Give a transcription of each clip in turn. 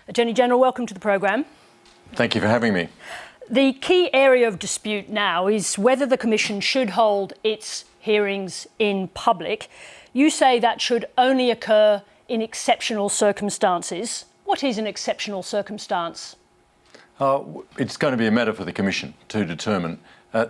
Attorney General, welcome to the programme. Thank you for having me. The key area of dispute now is whether the Commission should hold its hearings in public. You say that should only occur in exceptional circumstances. What is an exceptional circumstance? It's going to be a matter for the Commission to determine.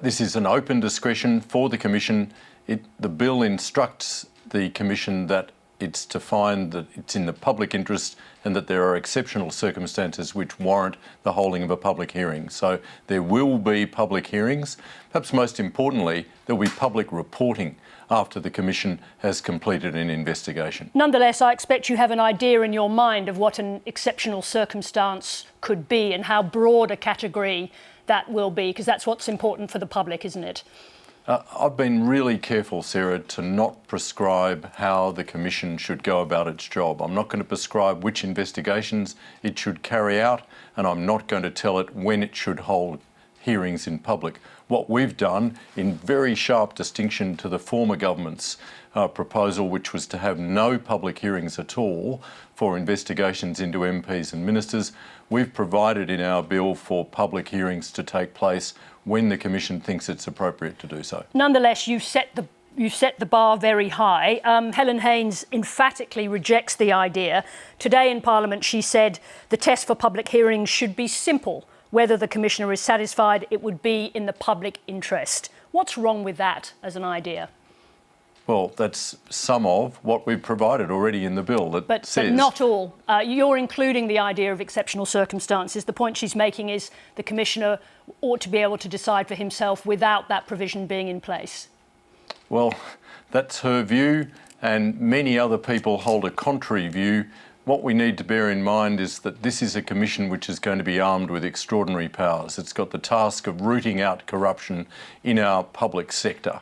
This is an open discretion for the Commission. The bill instructs the Commission that it's to find that it's in the public interest and that there are exceptional circumstances which warrant the holding of a public hearing. So there will be public hearings. Perhaps most importantly, there will be public reporting after the Commission has completed an investigation. Nonetheless, I expect you have an idea in your mind of what an exceptional circumstance could be and how broad a category that will be, because that's what's important for the public, isn't it? I've been really careful, Sarah, to not prescribe how the Commission should go about its job. I'm not going to prescribe which investigations it should carry out, and I'm not going to tell it when it should hold hearings in public. What we've done, in very sharp distinction to the former government's proposal, which was to have no public hearings at all for investigations into MPs and ministers, we've provided in our bill for public hearings to take place when the Commission thinks it's appropriate to do so. Nonetheless, you've set the bar very high. Helen Haines emphatically rejects the idea. Today in Parliament, she said the test for public hearings should be simple. Whether the Commissioner is satisfied, it would be in the public interest. What's wrong with that as an idea? Well, that's some of what we've provided already in the bill that says... But not all. You're including the idea of exceptional circumstances. The point she's making is the Commissioner ought to be able to decide for himself without that provision being in place. Well, that's her view, and many other people hold a contrary view. What we need to bear in mind is that this is a Commission which is going to be armed with extraordinary powers. It's got the task of rooting out corruption in our public sector.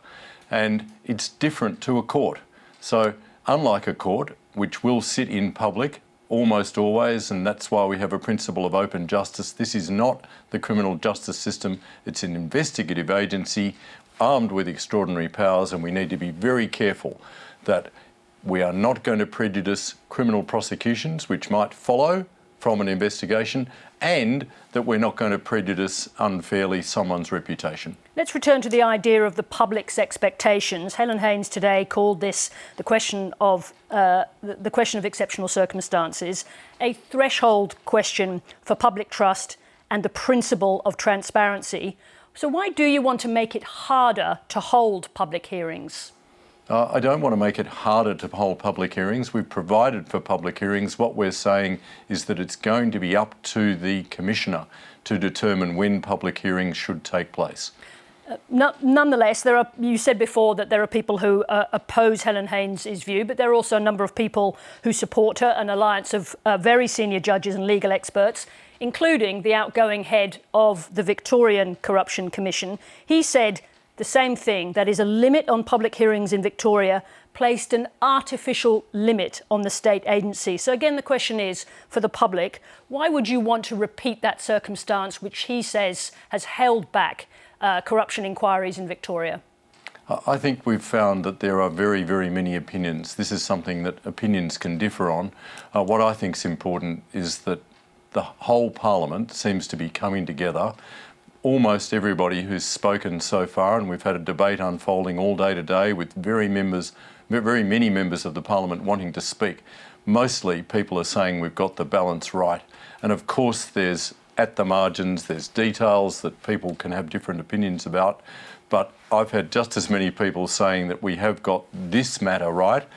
And it's different to a court. So unlike a court, which will sit in public almost always, and that's why we have a principle of open justice, this is not the criminal justice system. It's an investigative agency armed with extraordinary powers, and we need to be very careful that we are not going to prejudice criminal prosecutions which might follow from an investigation, and that we're not going to prejudice unfairly someone's reputation. Let's return to the idea of the public's expectations. Helen Haines today called this the question of exceptional circumstances, a threshold question for public trust and the principle of transparency. So why do you want to make it harder to hold public hearings? I don't want to make it harder to hold public hearings. We've provided for public hearings. What we're saying is that it's going to be up to the Commissioner to determine when public hearings should take place. Nonetheless, you said before that there are people who oppose Helen Haines' view, but there are also a number of people who support her, an alliance of very senior judges and legal experts, including the outgoing head of the Victorian Corruption Commission. He said the same thing, that is, a limit on public hearings in Victoria placed an artificial limit on the state agency. So again, the question is, for the public, why would you want to repeat that circumstance which he says has held back corruption inquiries in Victoria? I think we've found that there are very, very many opinions. This is something that opinions can differ on. What I think is important is that the whole Parliament seems to be coming together. Almost everybody who's spoken so far, and we've had a debate unfolding all day today with very many members of the Parliament wanting to speak. Mostly people are saying we've got the balance right. And of course there's, at the margins, there's details that people can have different opinions about. But I've had just as many people saying that we have got this matter right,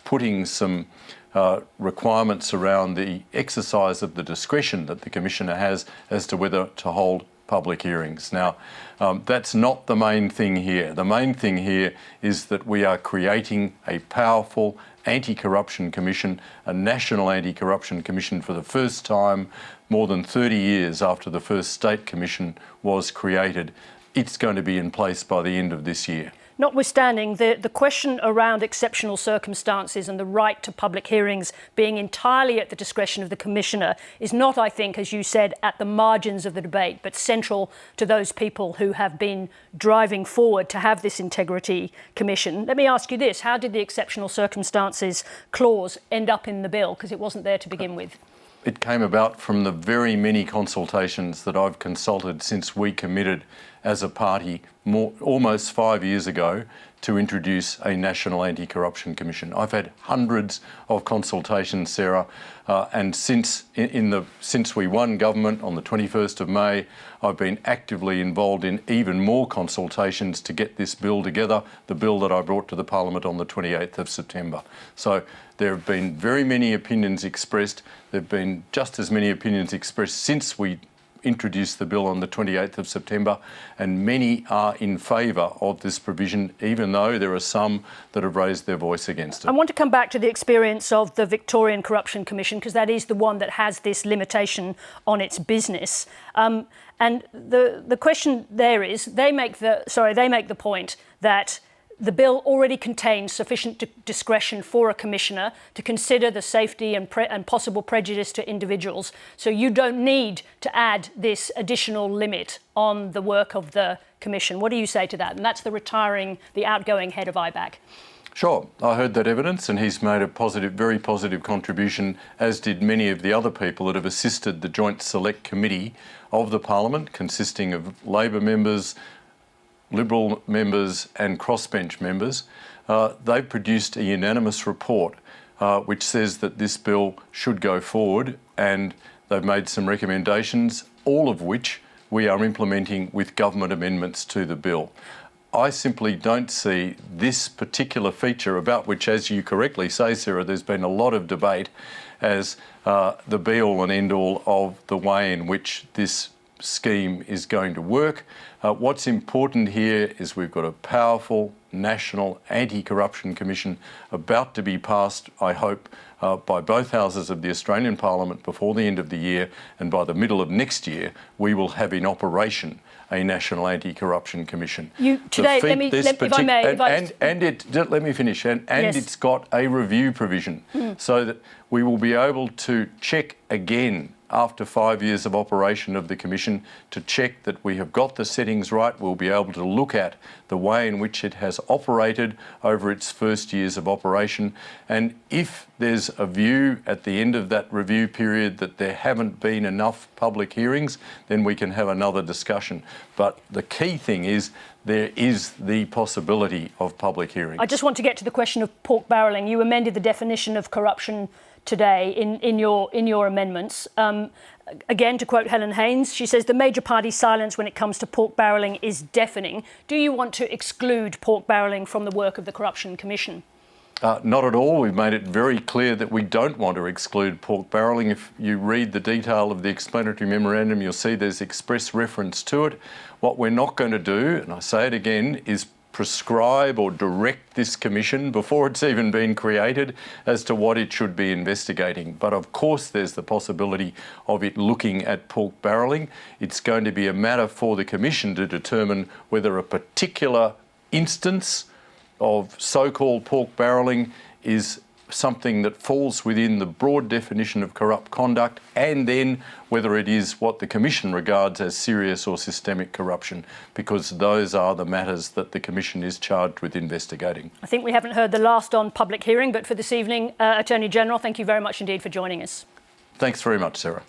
putting some requirements around the exercise of the discretion that the Commissioner has as to whether to hold public hearings. Now, that's not the main thing here. The main thing here is that we are creating a powerful anti-corruption commission, a national anti-corruption commission for the first time, more than 30 years after the first state commission was created. It's going to be in place by the end of this year. Notwithstanding the question around exceptional circumstances and the right to public hearings being entirely at the discretion of the Commissioner is not, I think, as you said, at the margins of the debate, but central to those people who have been driving forward to have this integrity commission. Let me ask you this. How did the exceptional circumstances clause end up in the bill? Because it wasn't there to begin with. it came about from the very many consultations that I've consulted since we committed as a party almost 5 years ago to introduce a National Anti-Corruption Commission. I've had hundreds of consultations, Sarah, and since we won government on the 21st of May, I've been actively involved in even more consultations to get this bill together, the bill that I brought to the Parliament on the 28th of September. So there have been very many opinions expressed. There have been just as many opinions expressed since we introduced the bill on the 28th of September, and many are in favour of this provision, even though there are some that have raised their voice against it. I want to come back to the experience of the Victorian Corruption Commission, because that is the one that has this limitation on its business. And the question there is, they make the point that the bill already contains sufficient discretion for a commissioner to consider the safety and possible prejudice to individuals. So you don't need to add this additional limit on the work of the commission. What do you say to that? And that's the outgoing head of IBAC. Sure, I heard that evidence, and he's made a very positive contribution, as did many of the other people that have assisted the Joint Select Committee of the Parliament, consisting of Labor members, Liberal members and crossbench members. They've produced a unanimous report which says that this bill should go forward, and they've made some recommendations, all of which we are implementing with government amendments to the bill. I simply don't see this particular feature, about which, as you correctly say, Sarah, there's been a lot of debate, as the be-all and end-all of the way in which this scheme is going to work. What's important here is we've got a powerful National Anti-Corruption Commission about to be passed, I hope, by both houses of the Australian Parliament before the end of the year, and by the middle of next year we will have in operation a National Anti-Corruption Commission. Let me finish. And yes. It's got a review provision so that we will be able to check again after 5 years of operation of the Commission, to check that we have got the settings right. We'll be able to look at the way in which it has operated over its first years of operation, and if there's a view at the end of that review period that there haven't been enough public hearings, then we can have another discussion. But the key thing is there is the possibility of public hearings. I just want to get to the question of pork barrelling. You amended the definition of corruption today in your amendments. Again, to quote Helen Haynes, she says the major party's silence when it comes to pork barrelling is deafening. Do you want to exclude pork barrelling from the work of the Corruption Commission? Not at all. We've made it very clear that we don't want to exclude pork barrelling. If you read the detail of the explanatory memorandum, you'll see there's express reference to it. What we're not going to do, and I say it again, is prescribe or direct this commission before it's even been created as to what it should be investigating. But of course there's the possibility of it looking at pork barrelling. It's going to be a matter for the commission to determine whether a particular instance of so-called pork barrelling is something that falls within the broad definition of corrupt conduct, and then whether it is what the Commission regards as serious or systemic corruption, because those are the matters that the Commission is charged with investigating. I think we haven't heard the last on public hearing, but for this evening, Attorney General, thank you very much indeed for joining us. Thanks very much, Sarah.